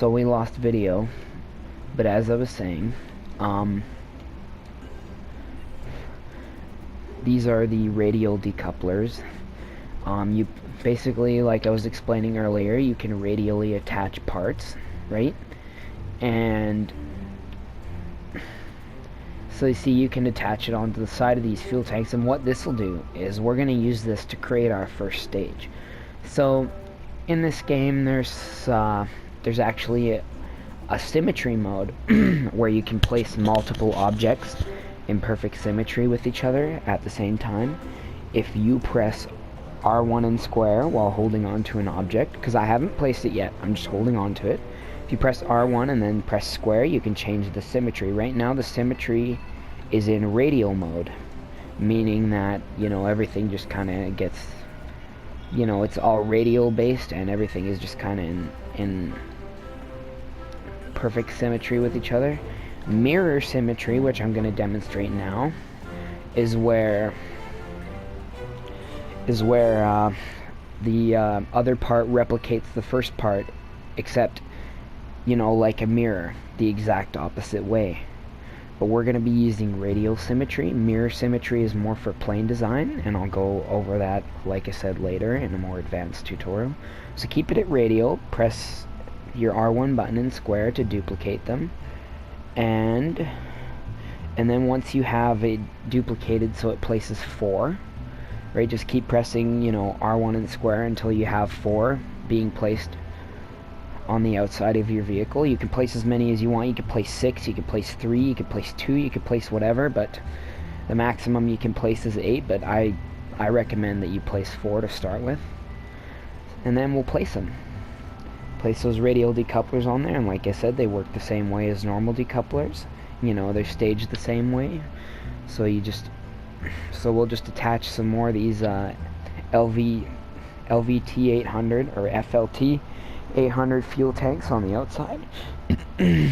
So we lost video, but as I was saying, these are the radial decouplers. You basically, like I was explaining earlier, you can radially attach parts, right? And so you see, you can attach it onto the side of these fuel tanks, and what this will do is we're going to use this to create our first stage. So in this game, there's actually a symmetry mode where you can place multiple objects in perfect symmetry with each other at the same time. If you press R1 and square while holding on to an object, because I haven't placed it yet, I'm just holding on to it. If you press R1 and then press square, you can change the symmetry. Right now the symmetry is in radial mode, meaning that, you know, everything just kind of gets, you know, it's all radial based and everything is just kind of in perfect symmetry with each other. Mirror symmetry, which I'm going to demonstrate now, is where the other part replicates the first part, except, you know, like a mirror, the exact opposite way. But we're going to be using radial symmetry. Mirror symmetry is more for plane design, and I'll go over that, like I said, later in a more advanced tutorial. So keep it at radial, press your R1 button and square to duplicate them, and then once you have it duplicated so it places 4, right, just keep pressing, you know, R1 and square until you have 4 being placed on the outside of your vehicle. You can place as many as you want. You can place 6, you can place 3, you can place 2, you can place whatever, but the maximum you can place is 8, but I recommend that you place 4 to start with. And then we'll place them. Place those radial decouplers on there, and like I said, they work the same way as normal decouplers. You know, they're staged the same way. So we'll just attach some more of these LVT 800 or FLT 800 fuel tanks on the outside. And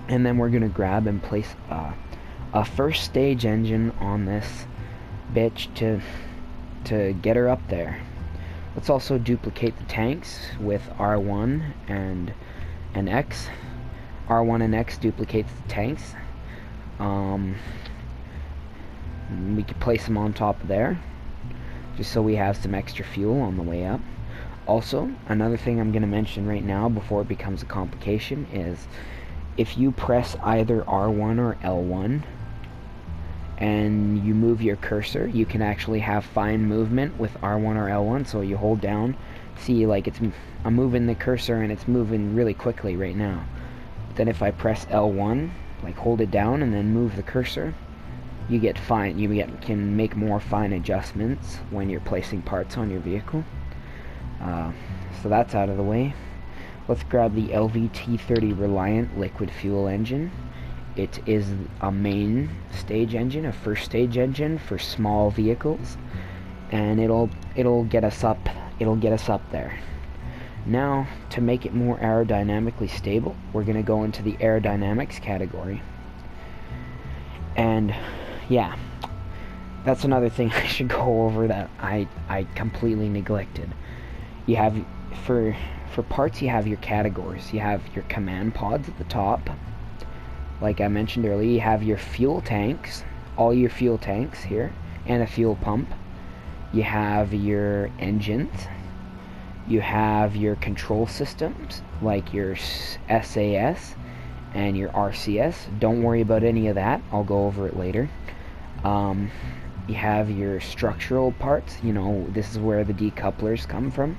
then we're gonna grab and place a first stage engine on this bitch to get her up there. Let's also duplicate the tanks with R1 and X. R1 and X duplicates the tanks. We could place them on top of there, just so we have some extra fuel on the way up. Also, another thing I'm going to mention right now before it becomes a complication is if you press either R1 or L1 and you move your cursor, you can actually have fine movement with R1 or L1. So you hold down, see, like I'm moving the cursor and it's moving really quickly right now. But then if I press L1, like hold it down and then move the cursor, you can make more fine adjustments when you're placing parts on your vehicle. So that's out of the way. Let's grab the LVT-30 Reliant liquid fuel engine. It is a main stage engine, a first stage engine for small vehicles, and it'll get us up there. Now, to make it more aerodynamically stable, we're going to go into the aerodynamics category. And yeah, that's another thing I should go over that I completely neglected. You have, for parts, you have your categories. You have your command pods at the top. Like I mentioned earlier, you have your fuel tanks, all your fuel tanks here, and a fuel pump. You have your engines. You have your control systems, like your SAS and your RCS. Don't worry about any of that. I'll go over it later. You have your structural parts. You know, this is where the decouplers come from.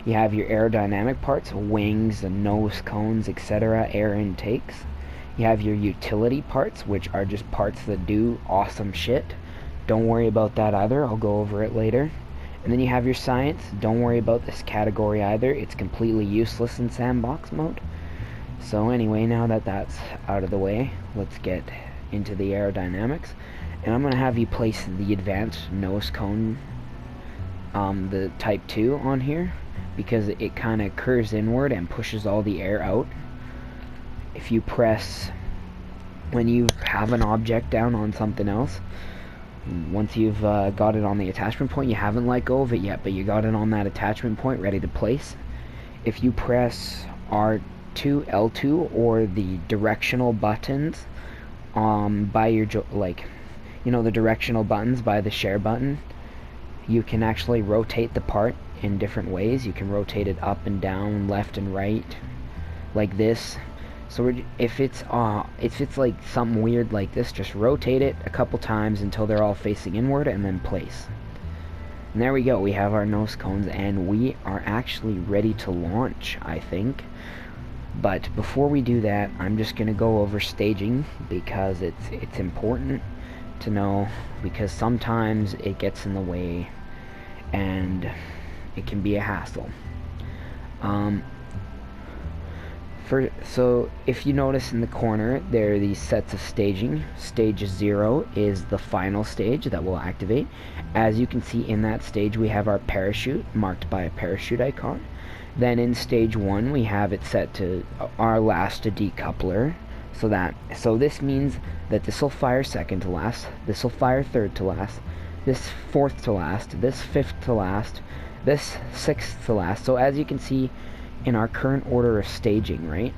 You have your aerodynamic parts, wings and nose cones, etc., air intakes. You have your utility parts, which are just parts that do awesome shit. Don't worry about that either. I'll go over it later. And then you have your science. Don't worry about this category either. It's completely useless in sandbox mode. So anyway, now that that's out of the way, let's get into the aerodynamics. And I'm going to have you place the advanced nose cone, the type 2 on here, because it kind of curves inward and pushes all the air out. If you press, when you have an object down on something else, once you've got it on the attachment point, you haven't let go of it yet, but you got it on that attachment point ready to place. If you press R2, L2, or the directional buttons by your the directional buttons by the share button. You can actually rotate the part in different ways. You can rotate it up and down, left and right, like this. So if it's like something weird like this, just rotate it a couple times until they're all facing inward, and then place. And there we go. We have our nose cones, and we are actually ready to launch, I think. But before we do that, I'm just going to go over staging, because it's important to know, because sometimes it gets in the way and it can be a hassle. So if you notice in the corner, there are these sets of staging. Stage 0 is the final stage that will activate. As you can see in that stage, we have our parachute marked by a parachute icon. Then in stage 1, we have it set to our last decoupler. So this means that this will fire second to last, this will fire third to last, this fourth to last, this fifth to last, this sixth to last. So as you can see in our current order of staging, right?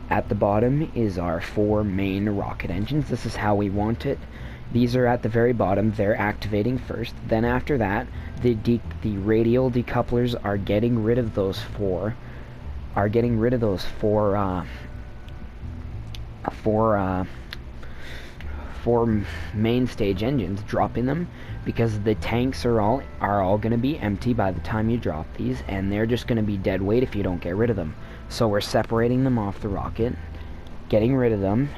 At the bottom is our 4 main rocket engines. This is how we want it. These are at the very bottom. They're activating first. Then after that, the radial decouplers are getting rid of those four main stage engines, dropping them, because the tanks are all going to be empty by the time you drop these, and they're just going to be dead weight if you don't get rid of them. So we're separating them off the rocket, getting rid of them,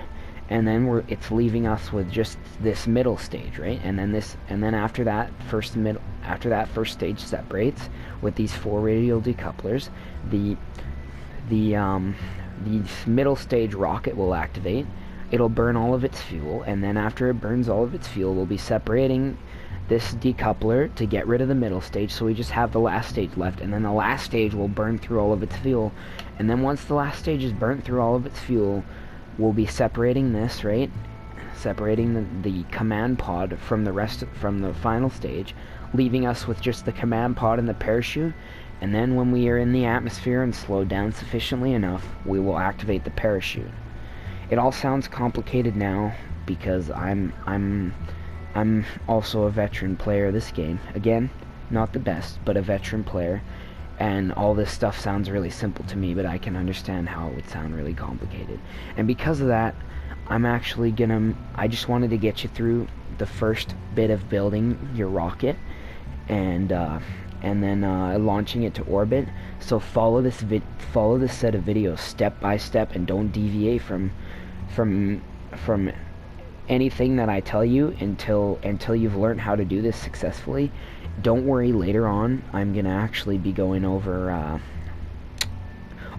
and then it's leaving us with just this middle stage, right? And then after that first stage separates with these 4 radial decouplers, the middle stage rocket will activate. It'll burn all of its fuel, and then after it burns all of its fuel, we'll be separating this decoupler to get rid of the middle stage, so we just have the last stage left, and then the last stage will burn through all of its fuel. And then once the last stage is burnt through all of its fuel, we'll be separating this, right? Separating the command pod from the final stage, leaving us with just the command pod and the parachute. And then when we are in the atmosphere and slowed down sufficiently enough, we will activate the parachute. It all sounds complicated now because I'm also a veteran player of this game. Again, not the best, but a veteran player, and all this stuff sounds really simple to me, but I can understand how it would sound really complicated. And because of that, I just wanted to get you through the first bit of building your rocket, and then launching it to orbit. So follow this set of videos step by step, and don't deviate from anything that I tell you until you've learned how to do this successfully. Don't worry, later on I'm gonna actually be going over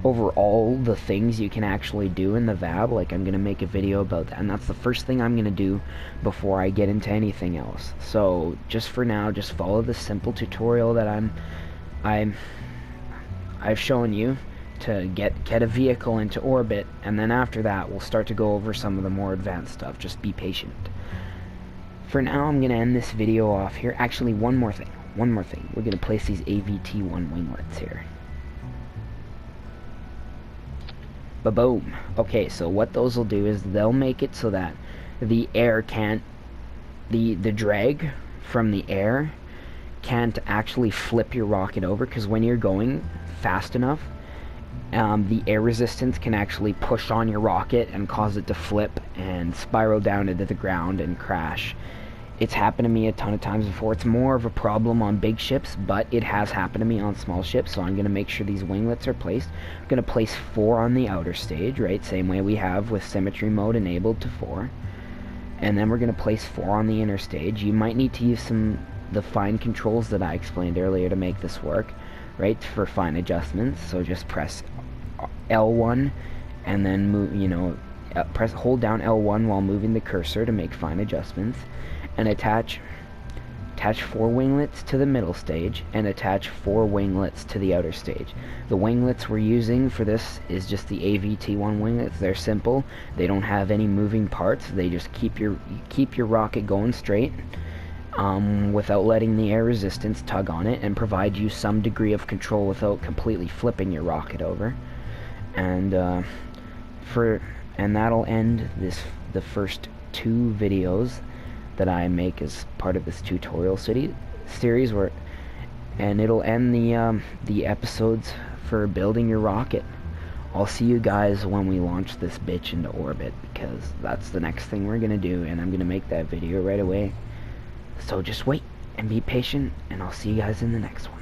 all the things you can actually do in the VAB. Like, I'm gonna make a video about that, and that's the first thing I'm gonna do before I get into anything else. So just for now, just follow the simple tutorial that I've shown you to get a vehicle into orbit, and then after that we'll start to go over some of the more advanced stuff. Just be patient. For now, I'm gonna end this video off here. Actually, one more thing. We're gonna place these AVT1 winglets here. Ba-boom. Okay, so what those will do is they'll make it so that the air can't, the drag from the air can't actually flip your rocket over, because when you're going fast enough, the air resistance can actually push on your rocket and cause it to flip and spiral down into the ground and crash. It's happened to me a ton of times before. It's more of a problem on big ships, but it has happened to me on small ships, so I'm going to make sure these winglets are placed. I'm going to place 4 on the outer stage, right? Same way we have with symmetry mode enabled to 4. And then we're going to place 4 on the inner stage. You might need to use the fine controls that I explained earlier to make this work, right, for fine adjustments. So just press L1 and then move, hold down L1 while moving the cursor to make fine adjustments, and attach 4 winglets to the middle stage and attach 4 winglets to the outer stage. The winglets we're using for this is just the AVT1 winglets. They're simple. They don't have any moving parts. They just keep your rocket going straight, without letting the air resistance tug on it, and provide you some degree of control without completely flipping your rocket over. And and that'll end the first 2 videos that I make as part of this tutorial series, and it'll end the episodes for building your rocket. I'll see you guys when we launch this bitch into orbit, because that's the next thing we're gonna do, and I'm gonna make that video right away. So just wait and be patient, and I'll see you guys in the next one.